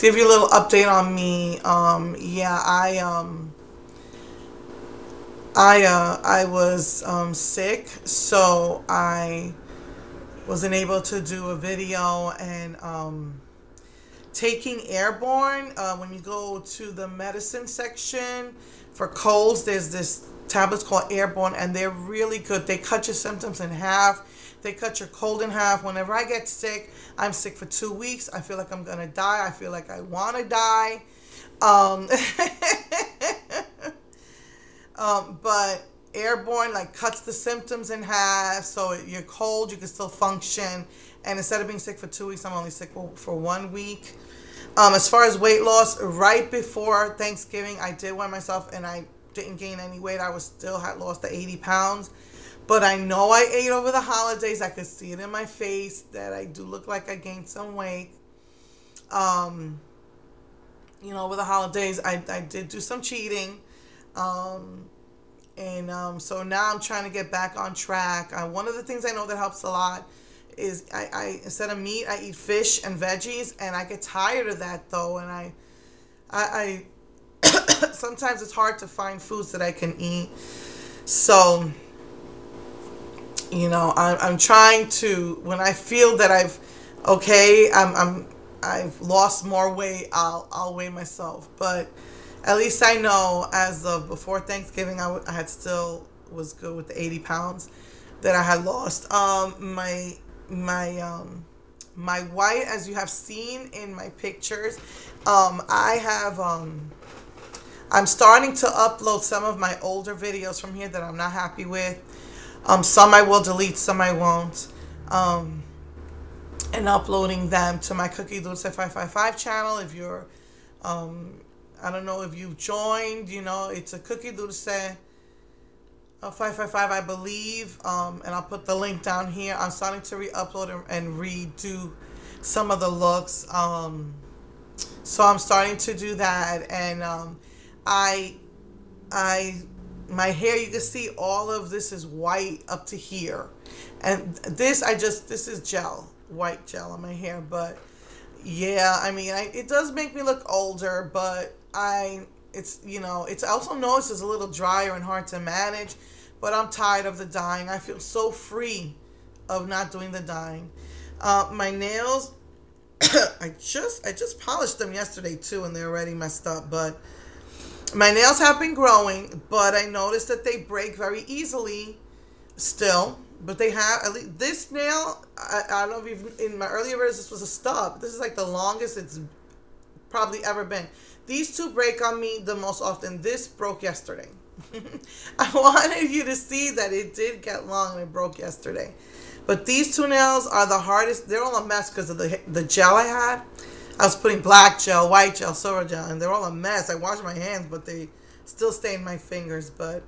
to give you a little update on me, yeah, I was sick, so I wasn't able to do a video. And taking Airborne, when you go to the medicine section for colds, there's this tablets called Airborne, and they're really good. They cut your symptoms in half. They cut your cold in half. Whenever I get sick, I'm sick for 2 weeks. I feel like I'm gonna die. I feel like I want to die. Um, but Airborne like cuts the symptoms in half, so you're cold, you can still function. And instead of being sick for 2 weeks, I'm only sick for 1 week. As far as weight loss, right before Thanksgiving, I did weigh myself, and I didn't gain any weight. I was still had lost the 80 pounds. But I know I ate over the holidays. I could see it in my face that I do look like I gained some weight. Um, over the holidays, I did do some cheating. So now I'm trying to get back on track. One of the things I know that helps a lot is I instead of meat, I eat fish and veggies, and I get tired of that though. And I sometimes it's hard to find foods that I can eat. So, I'm trying to, when I feel that I've lost more weight, I'll weigh myself. But at least I know as of before Thanksgiving, I had still was good with the 80 pounds that I had lost. My white, as you have seen in my pictures, I'm starting to upload some of my older videos from here that I'm not happy with. Some I will delete, some I won't. And uploading them to my Cookie Dulce 555 channel. If you're, I don't know if you've joined, it's a Cookie Dulce 555, I believe. And I'll put the link down here. I'm starting to re-upload and redo some of the looks. So I'm starting to do that. And my hair, you can see all of this is white up to here. And this is gel, white gel on my hair. But yeah, I mean, it does make me look older, but it's also noticed it's a little drier and hard to manage, but I'm tired of the dyeing. I feel so free of not doing the dyeing. My nails, I just polished them yesterday too, and they're already messed up, but my nails have been growing, but I noticed that they break very easily still. But they have, at least this nail, I don't know if in my earlier videos this was a stub. This is like the longest it's probably ever been. These two break on me the most often. This broke yesterday. I wanted you to see that it did get long and it broke yesterday. But these two nails are the hardest. They're all a mess because of the gel I had. I was putting black gel, white gel, silver gel, and they're all a mess. I washed my hands, but they still stain my fingers. But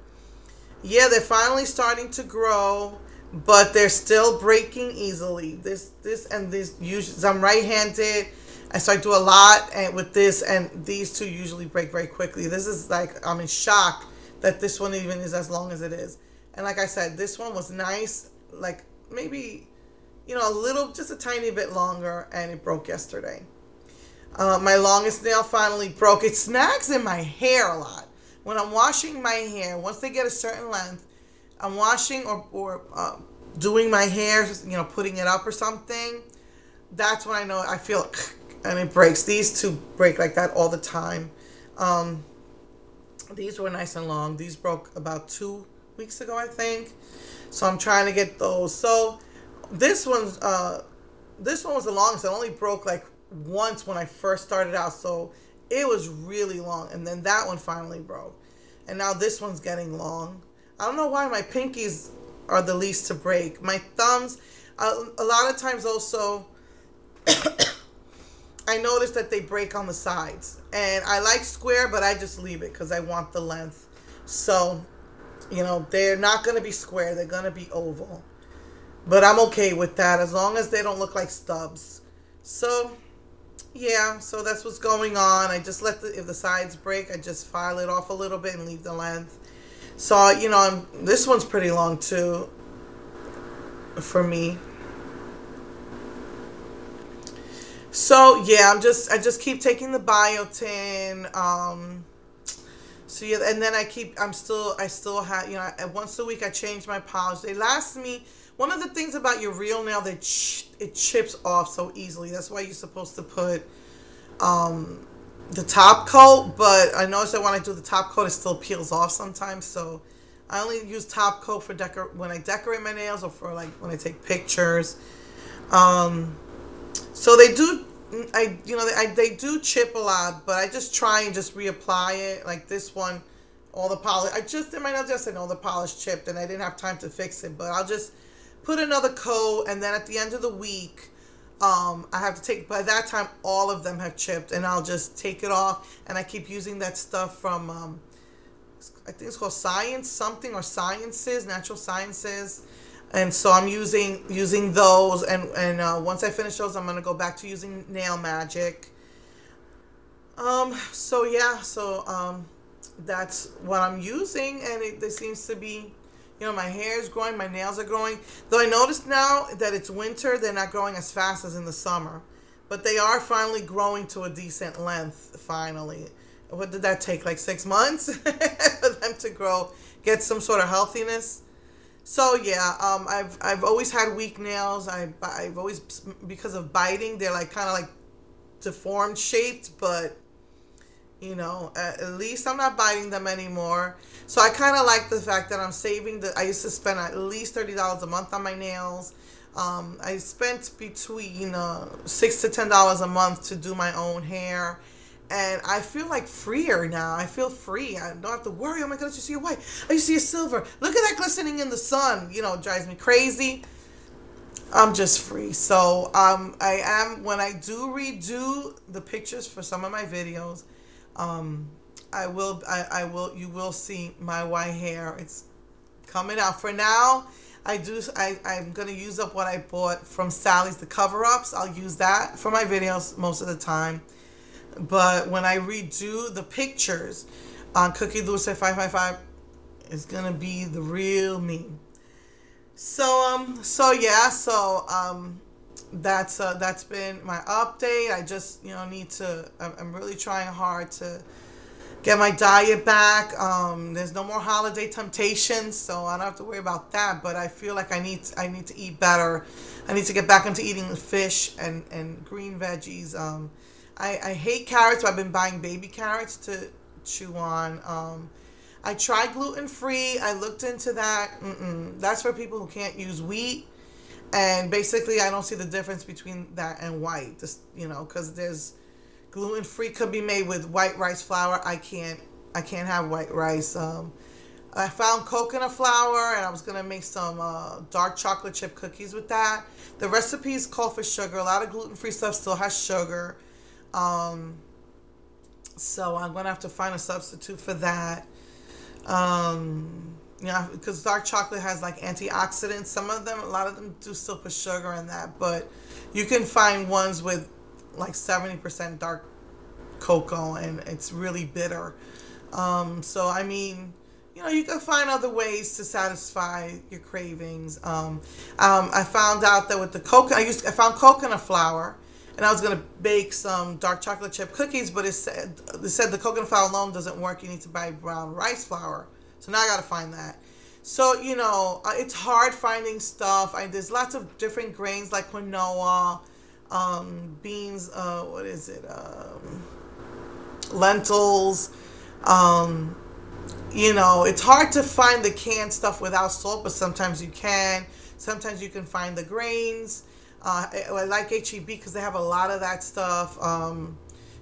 yeah, they're finally starting to grow, but they're still breaking easily. This usually, I'm right-handed. I start to do a lot with this, and these two usually break very quickly. This is like, I'm in shock that this one even is as long as it is. And like I said, this one was nice, like maybe, just a tiny bit longer, and it broke yesterday. My longest nail finally broke. It snags in my hair a lot. When I'm washing my hair, once they get a certain length, I'm washing or doing my hair, putting it up or something, that's when I know I feel and it breaks. These two break like that all the time. These were nice and long. These broke about 2 weeks ago, I think. So I'm trying to get those. So this one was the longest. It only broke like once when I first started out, so it was really long. And then that one finally broke, and now this one's getting long. I don't know why my pinkies are the least to break. My thumbs, a lot of times also, I notice that they break on the sides, and I like square, but I just leave it because I want the length. So, they're not going to be square. They're going to be oval, but I'm okay with that as long as they don't look like stubs. So yeah, so that's what's going on. I just if the sides break, I just file it off a little bit and leave the length. So, this one's pretty long too for me. So yeah, I just keep taking the biotin. So yeah, and then I still have, once a week I change my polish. They last me. One of the things about your real nail that it chips off so easily. That's why you're supposed to put the top coat. But I noticed that when I do the top coat, it still peels off sometimes. So I only use top coat for when I decorate my nails or for like when I take pictures. Um, so they do, they do chip a lot, but I just try and just reapply it. Like this one, all the polish. I just did my nails yesterday, and all the polish chipped, and I didn't have time to fix it. But I'll just put another coat, and then at the end of the week, I have to take. By that time, all of them have chipped, and I'll just take it off. And I keep using that stuff from, I think it's called Science something or Sciences, Natural Sciences. And so I'm using those, and once I finish those, I'm gonna go back to using Nail Magic. So yeah, that's what I'm using, and there seems to be, my hair is growing, my nails are growing. Though I noticed now that it's winter, they're not growing as fast as in the summer, but they are finally growing to a decent length. Finally, what did that take? Like 6 months for them to grow, get some sort of healthiness. So yeah, I've always had weak nails. I've always, because of biting, they're like kind of like deformed shaped, but at least I'm not biting them anymore. So I kind of like the fact that I'm saving I used to spend at least $30 a month on my nails. I spent between $6 to $10 a month to do my own hair. And I feel like freer now. I feel free. I don't have to worry. Oh my goodness, you see a white. Oh, you see a silver. Look at that glistening in the sun. It drives me crazy. I'm just free. So I am, when I do redo the pictures for some of my videos, you will see my white hair. It's coming out. For now, I'm going to use up what I bought from Sally's, the cover-ups. I'll use that for my videos most of the time. But when I redo the pictures on Cookie Dulce 555, it's gonna be the real me. That's been my update. I just need to. I'm really trying hard to get my diet back. There's no more holiday temptations, so I don't have to worry about that. But I feel like I need to eat better. I need to get back into eating fish and green veggies. I hate carrots, but I've been buying baby carrots to chew on. I tried gluten-free. I looked into that. That's for people who can't use wheat. And basically, I don't see the difference between that and white. Because there's gluten-free could be made with white rice flour. I can't have white rice. I found coconut flour, and I was going to make some dark chocolate chip cookies with that. The recipes call for sugar. A lot of gluten-free stuff still has sugar. So I'm going to have to find a substitute for that. Because dark chocolate has like antioxidants. A lot of them do still put sugar in that, but you can find ones with like 70% dark cocoa, and it's really bitter. So I mean, you can find other ways to satisfy your cravings. I found out that with the coconut, I found coconut flour. And I was going to bake some dark chocolate chip cookies, but it said the coconut flour alone doesn't work. You need to buy brown rice flour. So now I got to find that. So, it's hard finding stuff. There's lots of different grains like quinoa, beans, lentils. It's hard to find the canned stuff without salt, but sometimes you can. Sometimes you can find the grains. I like HEB because they have a lot of that stuff.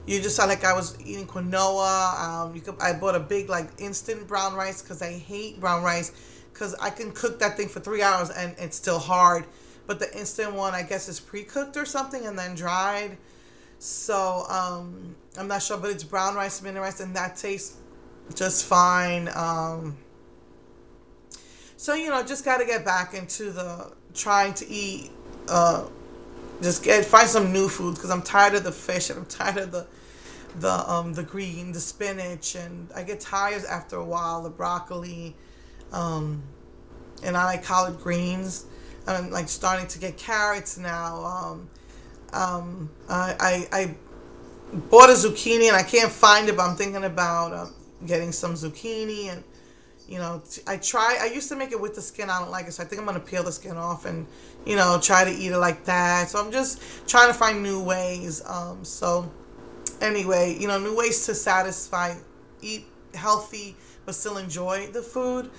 You just saw like I was eating quinoa. I bought a big like instant brown rice because I hate brown rice because I can cook that thing for 3 hours and it's still hard. But the instant one, I guess, is pre-cooked or something and then dried. So I'm not sure, but it's brown rice, mini rice, and that tastes just fine. So just got to get back into the trying to eat. Find some new foods because I'm tired of the fish and I'm tired of the spinach, and I get tired after a while. The broccoli, and I like collard greens. I'm like starting to get carrots now. I bought a zucchini and I can't find it, but I'm thinking about getting some zucchini. And I used to make it with the skin. I don't like it, so I think I'm gonna peel the skin off and try to eat it like that. So I'm just trying to find new ways. So anyway, new ways to eat healthy but still enjoy the food.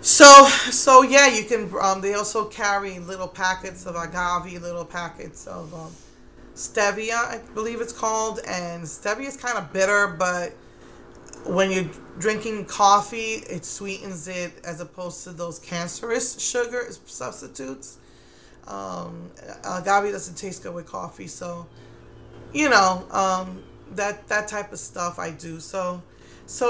So yeah, you can. They also carry little packets of agave, little packets of stevia, I believe it's called. And stevia is kind of bitter, but when you're drinking coffee, it sweetens it as opposed to those cancerous sugar substitutes. Agave doesn't taste good with coffee, so that type of stuff I do. So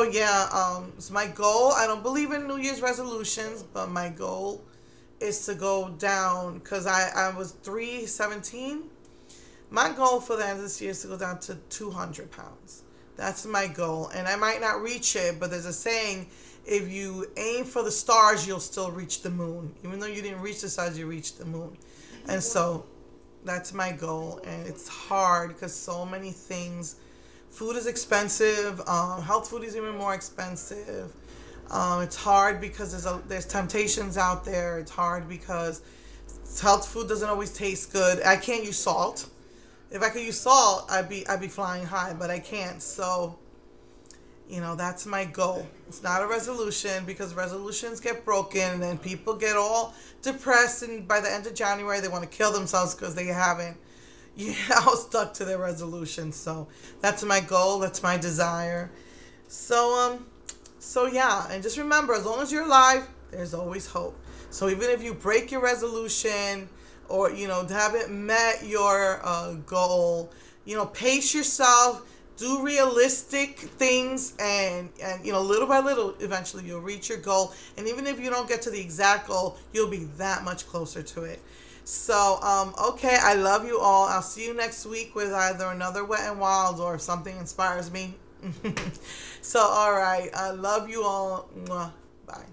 yeah, it's my goal. I don't believe in New Year's resolutions, but my goal is to go down because I was 317. My goal for the end of this year is to go down to 200 pounds. That's my goal. And I might not reach it, but there's a saying, if you aim for the stars, you'll still reach the moon. Even though you didn't reach the stars, you reached the moon. And so that's my goal. And it's hard because so many things. Food is expensive. Health food is even more expensive. It's hard because there's temptations out there. It's hard because health food doesn't always taste good. I can't use salt. If I could use salt, I'd be flying high, but I can't. So, that's my goal. It's not a resolution because resolutions get broken and then people get all depressed, and by the end of January they want to kill themselves because they haven't stuck to their resolution. So that's my goal. That's my desire. So yeah, and just remember, as long as you're alive, there's always hope. So even if you break your resolution or haven't met your goal, pace yourself, do realistic things, and little by little, eventually you'll reach your goal. And even if you don't get to the exact goal, you'll be that much closer to it. So, okay, I love you all. I'll see you next week with either another Wet and Wild or if something inspires me. So, all right, I love you all. Mwah. Bye.